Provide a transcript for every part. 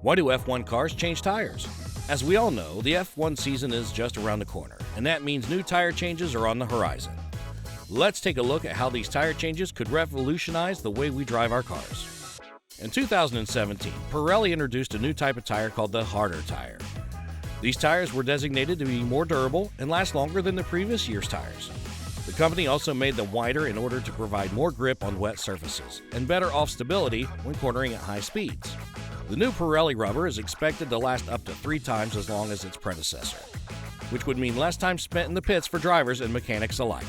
Why do F1 cars change tires? As we all know, the F1 season is just around the corner, and that means new tire changes are on the horizon. Let's take a look at how these tire changes could revolutionize the way we drive our cars. In 2017, Pirelli introduced a new type of tire called the harder tire. These tires were designated to be more durable and last longer than the previous year's tires. The company also made them wider in order to provide more grip on wet surfaces and better off-stability when cornering at high speeds. The new Pirelli rubber is expected to last up to 3 times as long as its predecessor, which would mean less time spent in the pits for drivers and mechanics alike.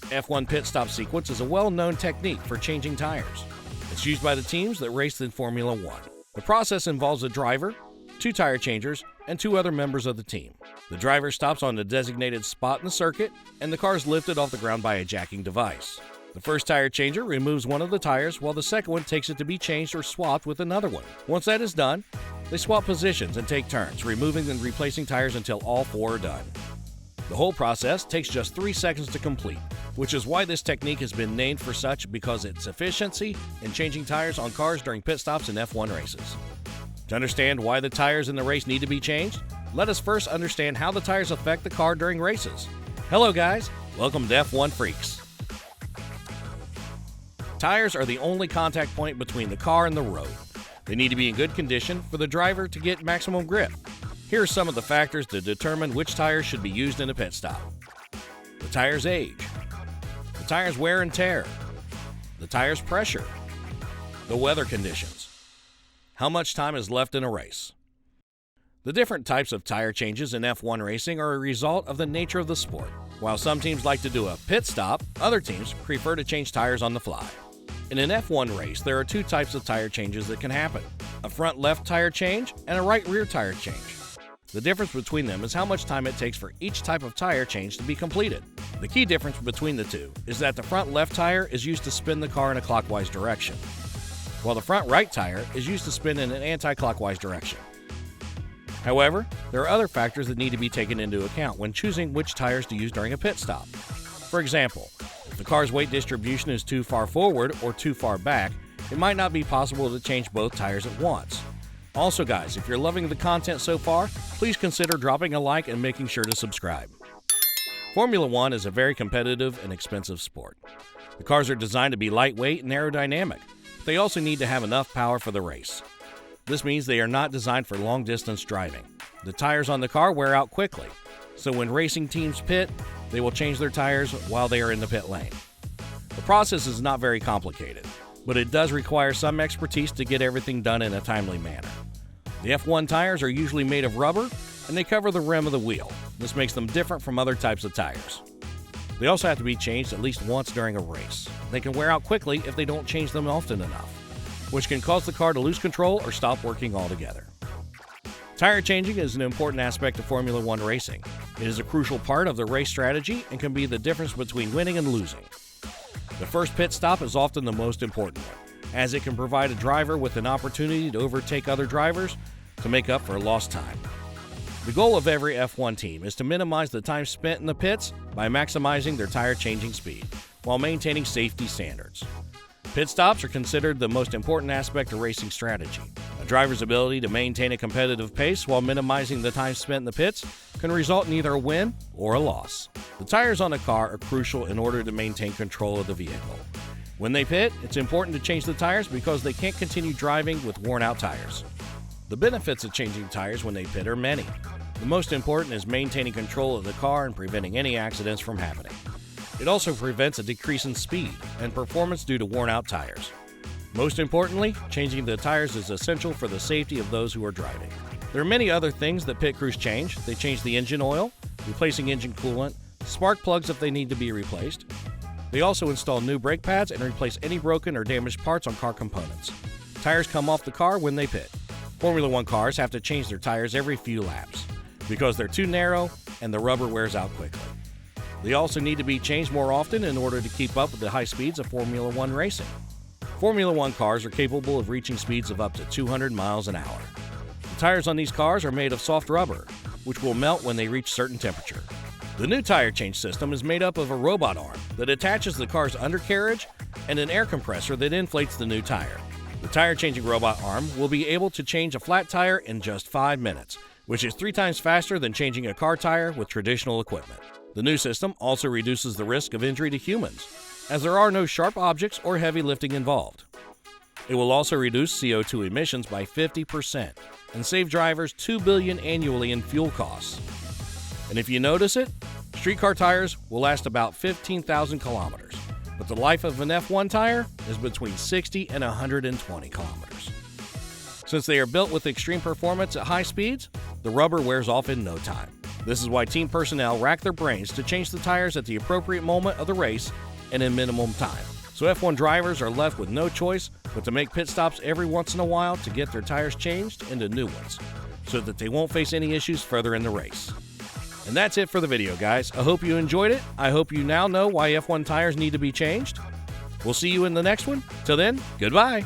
F1 pit stop sequence is a well-known technique for changing tires. It's used by the teams that race in Formula 1. The process involves a driver, 2 tire changers, and 2 other members of the team. The driver stops on the designated spot in the circuit, and the car is lifted off the ground by a jacking device. The first tire changer removes one of the tires, while the second one takes it to be changed or swapped with another one. Once that is done, they swap positions and take turns, removing and replacing tires until all 4 are done. The whole process takes just 3 seconds to complete, which is why this technique has been named for such because its efficiency in changing tires on cars during pit stops in F1 races. To understand why the tires in the race need to be changed, let us first understand how the tires affect the car during races. Hello guys, welcome to F1 Freaks. Tires are the only contact point between the car and the road. They need to be in good condition for the driver to get maximum grip. Here are some of the factors to determine which tires should be used in a pit stop. The tire's age, the tire's wear and tear, the tire's pressure, the weather conditions, how much time is left in a race. The different types of tire changes in F1 racing are a result of the nature of the sport. While some teams like to do a pit stop, other teams prefer to change tires on the fly. In an F1 race, there are 2 types of tire changes that can happen: a front left tire change and a right rear tire change. The difference between them is how much time it takes for each type of tire change to be completed. The key difference between the 2 is that the front left tire is used to spin the car in a clockwise direction, while the front right tire is used to spin in an anti-clockwise direction. However, there are other factors that need to be taken into account when choosing which tires to use during a pit stop. For example, if the car's weight distribution is too far forward or too far back, it might not be possible to change both tires at once. Also guys, if you're loving the content so far, please consider dropping a like and making sure to subscribe. Formula 1 is a very competitive and expensive sport. The cars are designed to be lightweight and aerodynamic, but they also need to have enough power for the race. This means they are not designed for long-distance driving. The tires on the car wear out quickly, so when racing teams pit, they will change their tires while they are in the pit lane. The process is not very complicated, but it does require some expertise to get everything done in a timely manner. The F1 tires are usually made of rubber, and they cover the rim of the wheel. This makes them different from other types of tires. They also have to be changed at least once during a race. They can wear out quickly if they don't change them often enough, which can cause the car to lose control or stop working altogether. Tire changing is an important aspect of Formula 1 racing. It is a crucial part of the race strategy and can be the difference between winning and losing. The first pit stop is often the most important one, as it can provide a driver with an opportunity to overtake other drivers to make up for lost time. The goal of every F1 team is to minimize the time spent in the pits by maximizing their tire changing speed while maintaining safety standards. Pit stops are considered the most important aspect of racing strategy. A driver's ability to maintain a competitive pace while minimizing the time spent in the pits can result in either a win or a loss. The tires on a car are crucial in order to maintain control of the vehicle. When they pit, it's important to change the tires because they can't continue driving with worn-out tires. The benefits of changing tires when they pit are many. The most important is maintaining control of the car and preventing any accidents from happening. It also prevents a decrease in speed and performance due to worn-out tires. Most importantly, changing the tires is essential for the safety of those who are driving. There are many other things that pit crews change. They change the engine oil, replacing engine coolant, spark plugs if they need to be replaced. They also install new brake pads and replace any broken or damaged parts on car components. Tires come off the car when they pit. Formula 1 cars have to change their tires every few laps because they're too narrow and the rubber wears out quickly. They also need to be changed more often in order to keep up with the high speeds of Formula 1 racing. Formula 1 cars are capable of reaching speeds of up to 200 miles an hour. The tires on these cars are made of soft rubber, which will melt when they reach certain temperature. The new tire change system is made up of a robot arm that attaches the car's undercarriage and an air compressor that inflates the new tire. The tire changing robot arm will be able to change a flat tire in just 5 minutes, which is 3 times faster than changing a car tire with traditional equipment. The new system also reduces the risk of injury to humans, as there are no sharp objects or heavy lifting involved. It will also reduce CO2 emissions by 50% and save drivers $2 billion annually in fuel costs. And if you notice it, street car tires will last about 15,000 kilometers, but the life of an F1 tire is between 60 and 120 kilometers. Since they are built with extreme performance at high speeds, the rubber wears off in no time. This is why team personnel rack their brains to change the tires at the appropriate moment of the race and in minimum time. So F1 drivers are left with no choice but to make pit stops every once in a while to get their tires changed into new ones, so that they won't face any issues further in the race. And that's it for the video, guys. I hope you enjoyed it. I hope you now know why F1 tires need to be changed. We'll see you in the next one. Till then, goodbye.